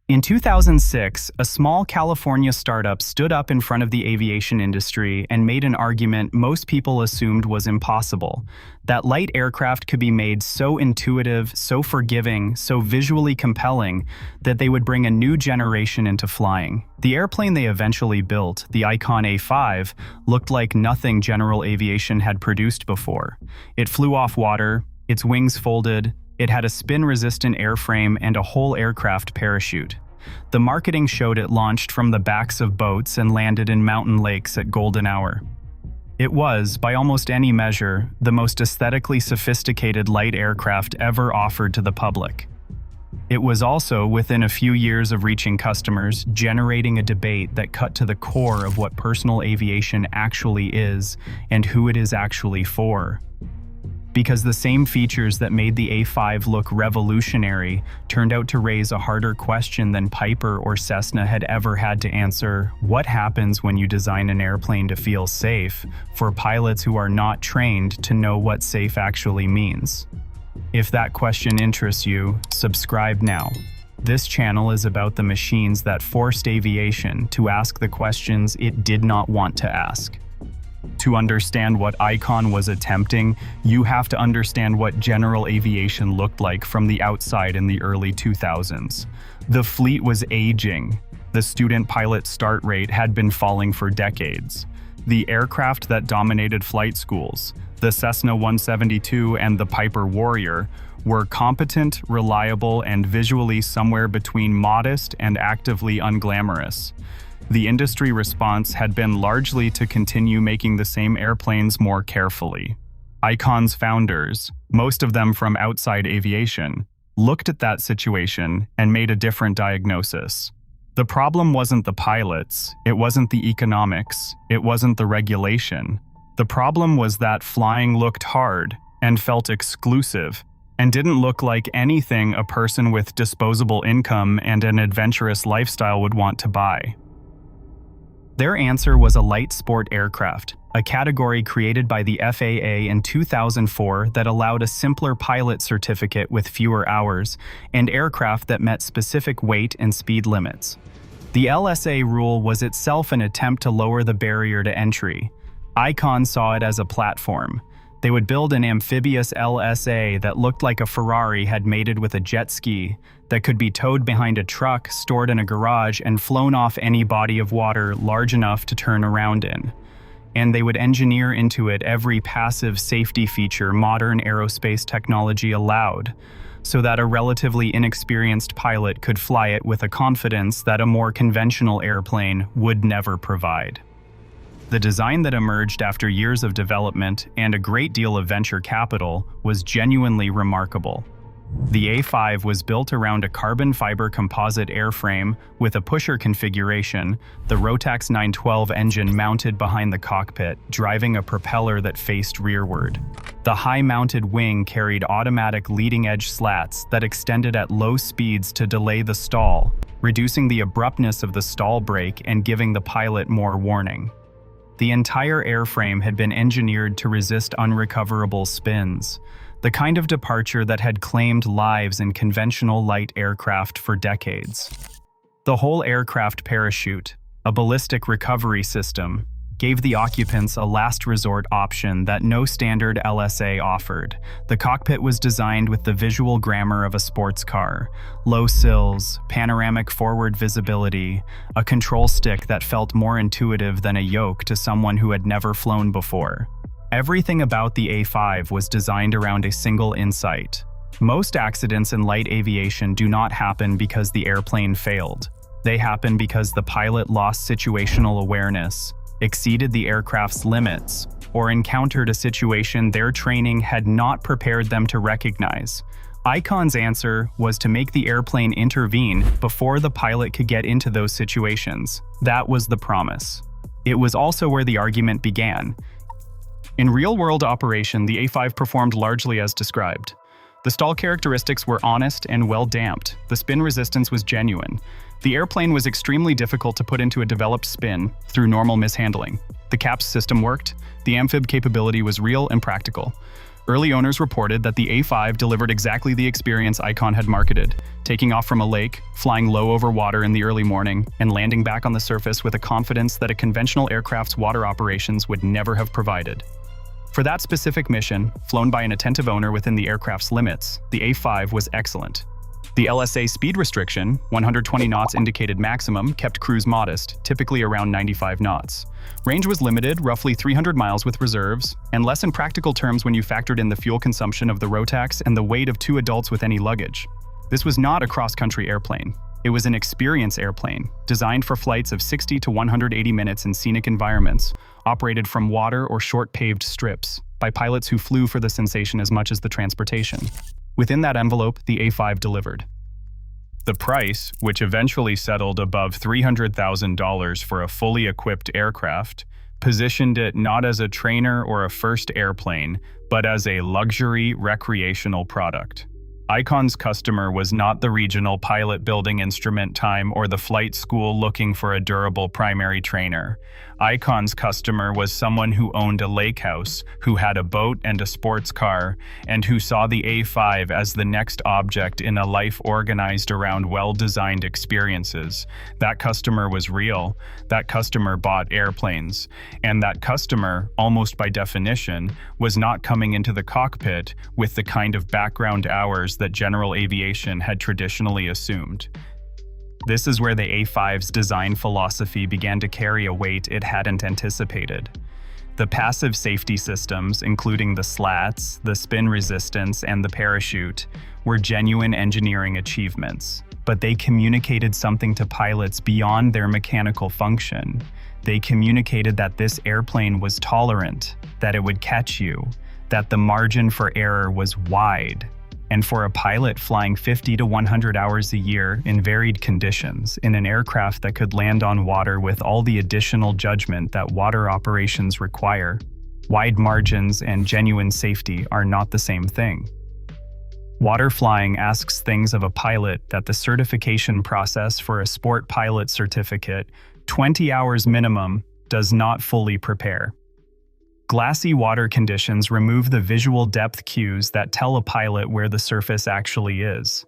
In 2006, a small California startup stood up in front of the aviation industry and made an argument most people assumed was impossible: that light aircraft could be made so intuitive, so forgiving, so visually compelling that they would bring a new generation into flying. The airplane they eventually built, the Icon A5, looked like nothing general aviation had produced before. It flew off water, its wings folded, it had a spin-resistant airframe and a whole aircraft parachute. The marketing showed it launched from the backs of boats and landed in mountain lakes at golden hour. It was, by almost any measure, the most aesthetically sophisticated light aircraft ever offered to the public. It was also, within a few years of reaching customers, generating a debate that cut to the core of what personal aviation actually is and who it is actually for. Because the same features that made the A5 look revolutionary turned out to raise a harder question than Piper or Cessna had ever had to answer: what happens when you design an airplane to feel safe, for pilots who are not trained to know what safe actually means? If that question interests you, subscribe now. This channel is about the machines that forced aviation to ask the questions it did not want to ask. To understand what Icon was attempting, you have to understand what general aviation looked like from the outside in the early 2000s. The fleet was aging. The student pilot start rate had been falling for decades. The aircraft that dominated flight schools, the Cessna 172 and the Piper Warrior, were competent, reliable, and visually somewhere between modest and actively unglamorous. The industry response had been largely to continue making the same airplanes more carefully. Icon's founders, most of them from outside aviation, looked at that situation and made a different diagnosis. The problem wasn't the pilots, it wasn't the economics, it wasn't the regulation. The problem was that flying looked hard and felt exclusive and didn't look like anything a person with disposable income and an adventurous lifestyle would want to buy. Their answer was a light sport aircraft, a category created by the FAA in 2004 that allowed a simpler pilot certificate with fewer hours, and aircraft that met specific weight and speed limits. The LSA rule was itself an attempt to lower the barrier to entry. Icon saw it as a platform. They would build an amphibious LSA that looked like a Ferrari had mated with a jet ski, that could be towed behind a truck, stored in a garage, and flown off any body of water large enough to turn around in. And they would engineer into it every passive safety feature modern aerospace technology allowed, so that a relatively inexperienced pilot could fly it with a confidence that a more conventional airplane would never provide. The design that emerged after years of development and a great deal of venture capital was genuinely remarkable. The A5 was built around a carbon fiber composite airframe with a pusher configuration, the Rotax 912 engine mounted behind the cockpit, driving a propeller that faced rearward. The high-mounted wing carried automatic leading-edge slats that extended at low speeds to delay the stall, reducing the abruptness of the stall brake and giving the pilot more warning. The entire airframe had been engineered to resist unrecoverable spins, the kind of departure that had claimed lives in conventional light aircraft for decades. The whole aircraft parachute, a ballistic recovery system, gave the occupants a last resort option that no standard LSA offered. The cockpit was designed with the visual grammar of a sports car: low sills, panoramic forward visibility, a control stick that felt more intuitive than a yoke to someone who had never flown before. Everything about the A5 was designed around a single insight. Most accidents in light aviation do not happen because the airplane failed. They happen because the pilot lost situational awareness, exceeded the aircraft's limits, or encountered a situation their training had not prepared them to recognize. Icon's answer was to make the airplane intervene before the pilot could get into those situations. That was the promise. It was also where the argument began. In real-world operation, the A5 performed largely as described. The stall characteristics were honest and well-damped. The spin resistance was genuine. The airplane was extremely difficult to put into a developed spin through normal mishandling. The CAPS system worked. The amphib capability was real and practical. Early owners reported that the A5 delivered exactly the experience Icon had marketed, taking off from a lake, flying low over water in the early morning, and landing back on the surface with a confidence that a conventional aircraft's water operations would never have provided. For that specific mission, flown by an attentive owner within the aircraft's limits, the A5 was excellent. The LSA speed restriction, 120 knots indicated maximum, kept cruise modest, typically around 95 knots. Range was limited, roughly 300 miles with reserves, and less in practical terms when you factored in the fuel consumption of the Rotax and the weight of 2 adults with any luggage. This was not a cross-country airplane. It was an experience airplane, designed for flights of 60 to 180 minutes in scenic environments, operated from water or short paved strips, by pilots who flew for the sensation as much as the transportation. Within that envelope, the A5 delivered. The price, which eventually settled above $300,000 for a fully equipped aircraft, positioned it not as a trainer or a first airplane, but as a luxury recreational product. Icon's customer was not the regional pilot building instrument time or the flight school looking for a durable primary trainer. Icon's customer was someone who owned a lake house, who had a boat and a sports car, and who saw the A5 as the next object in a life organized around well-designed experiences. That customer was real. That customer bought airplanes. And that customer, almost by definition, was not coming into the cockpit with the kind of background hours that general aviation had traditionally assumed. This is where the A5's design philosophy began to carry a weight it hadn't anticipated. The passive safety systems, including the slats, the spin resistance, and the parachute, were genuine engineering achievements, but they communicated something to pilots beyond their mechanical function. They communicated that this airplane was tolerant, that it would catch you, that the margin for error was wide. And for a pilot flying 50 to 100 hours a year in varied conditions in an aircraft that could land on water with all the additional judgment that water operations require, wide margins and genuine safety are not the same thing. Water flying asks things of a pilot that the certification process for a sport pilot certificate, 20 hours minimum, does not fully prepare. Glassy water conditions remove the visual depth cues that tell a pilot where the surface actually is.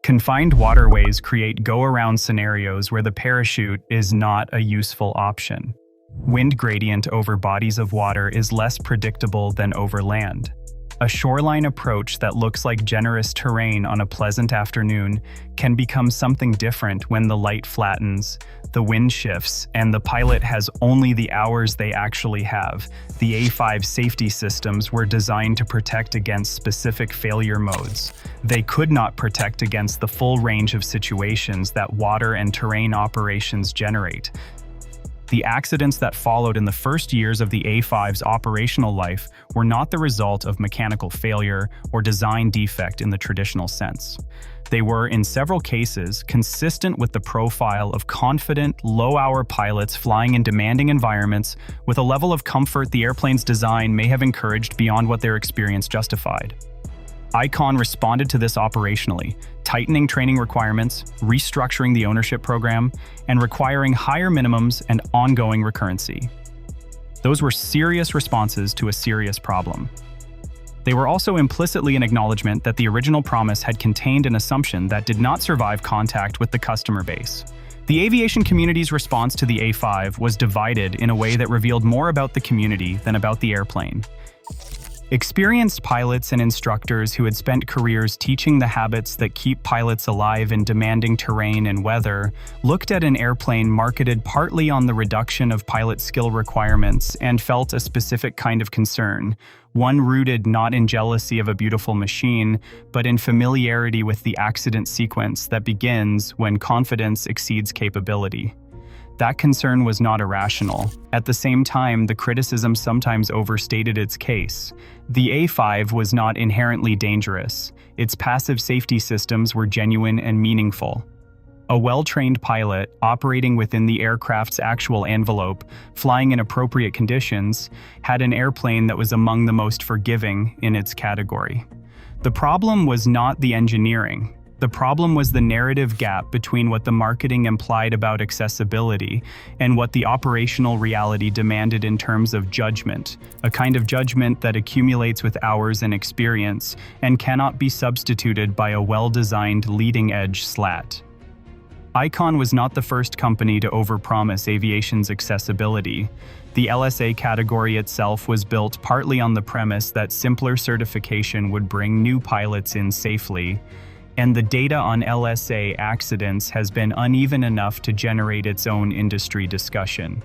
Confined waterways create go-around scenarios where the parachute is not a useful option. Wind gradient over bodies of water is less predictable than over land. A shoreline approach that looks like generous terrain on a pleasant afternoon can become something different when the light flattens, the wind shifts, and the pilot has only the hours they actually have. The A5 safety systems were designed to protect against specific failure modes. They could not protect against the full range of situations that water and terrain operations generate. The accidents that followed in the first years of the A5's operational life were not the result of mechanical failure or design defect in the traditional sense. They were, in several cases, consistent with the profile of confident, low-hour pilots flying in demanding environments with a level of comfort the airplane's design may have encouraged beyond what their experience justified. Icon responded to this operationally, tightening training requirements, restructuring the ownership program, and requiring higher minimums and ongoing recurrency. Those were serious responses to a serious problem. They were also implicitly an acknowledgement that the original promise had contained an assumption that did not survive contact with the customer base. The aviation community's response to the A5 was divided in a way that revealed more about the community than about the airplane. Experienced pilots and instructors who had spent careers teaching the habits that keep pilots alive in demanding terrain and weather looked at an airplane marketed partly on the reduction of pilot skill requirements and felt a specific kind of concern, one rooted not in jealousy of a beautiful machine, but in familiarity with the accident sequence that begins when confidence exceeds capability. That concern was not irrational. At the same time, the criticism sometimes overstated its case. The A5 was not inherently dangerous. Its passive safety systems were genuine and meaningful. A well-trained pilot, operating within the aircraft's actual envelope, flying in appropriate conditions, had an airplane that was among the most forgiving in its category. The problem was not the engineering. The problem was the narrative gap between what the marketing implied about accessibility and what the operational reality demanded in terms of judgment, a kind of judgment that accumulates with hours and experience and cannot be substituted by a well-designed leading-edge slat. Icon was not the first company to overpromise aviation's accessibility. The LSA category itself was built partly on the premise that simpler certification would bring new pilots in safely, and the data on LSA accidents has been uneven enough to generate its own industry discussion.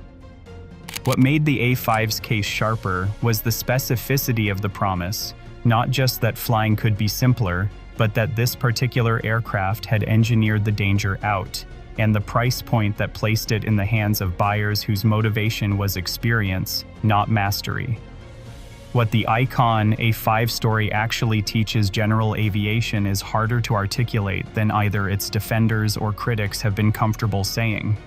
What made the A5's case sharper was the specificity of the promise, not just that flying could be simpler, but that this particular aircraft had engineered the danger out, and the price point that placed it in the hands of buyers whose motivation was experience, not mastery. What the Icon A5 story actually teaches general aviation is harder to articulate than either its defenders or critics have been comfortable saying.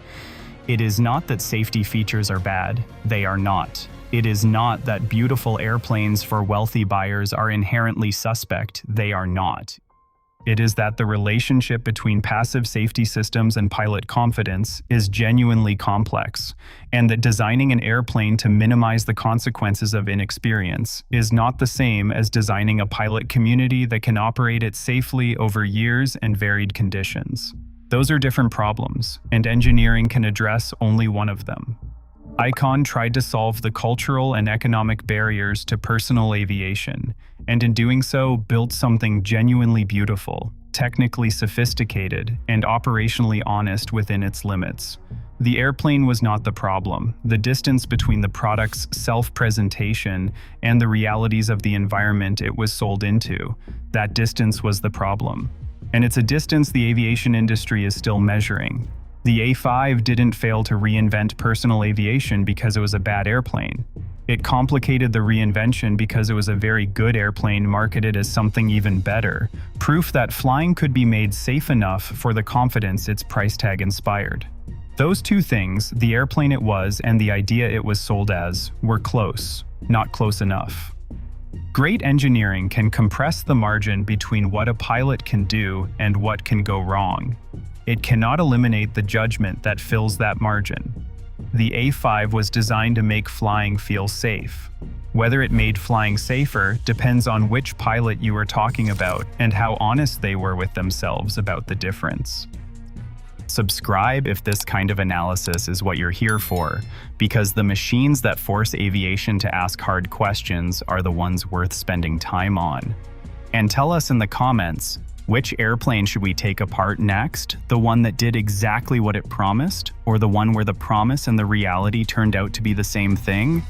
It is not that safety features are bad, they are not. It is not that beautiful airplanes for wealthy buyers are inherently suspect, they are not. It is that the relationship between passive safety systems and pilot confidence is genuinely complex, and that designing an airplane to minimize the consequences of inexperience is not the same as designing a pilot community that can operate it safely over years and varied conditions. Those are different problems, and engineering can address only one of them. Icon tried to solve the cultural and economic barriers to personal aviation, and in doing so built something genuinely beautiful, technically sophisticated, and operationally honest within its limits. The airplane was not the problem. The distance between the product's self-presentation and the realities of the environment it was sold into, that distance was the problem. And it's a distance the aviation industry is still measuring. The A5 didn't fail to reinvent personal aviation because it was a bad airplane. It complicated the reinvention because it was a very good airplane marketed as something even better, proof that flying could be made safe enough for the confidence its price tag inspired. Those two things, the airplane it was and the idea it was sold as, were close, not close enough. Great engineering can compress the margin between what a pilot can do and what can go wrong. It cannot eliminate the judgment that fills that margin. The A5 was designed to make flying feel safe. Whether it made flying safer depends on which pilot you are talking about and how honest they were with themselves about the difference. Subscribe if this kind of analysis is what you're here for, because the machines that force aviation to ask hard questions are the ones worth spending time on. And tell us in the comments, which airplane should we take apart next? The one that did exactly what it promised, or the one where the promise and the reality turned out to be the same thing?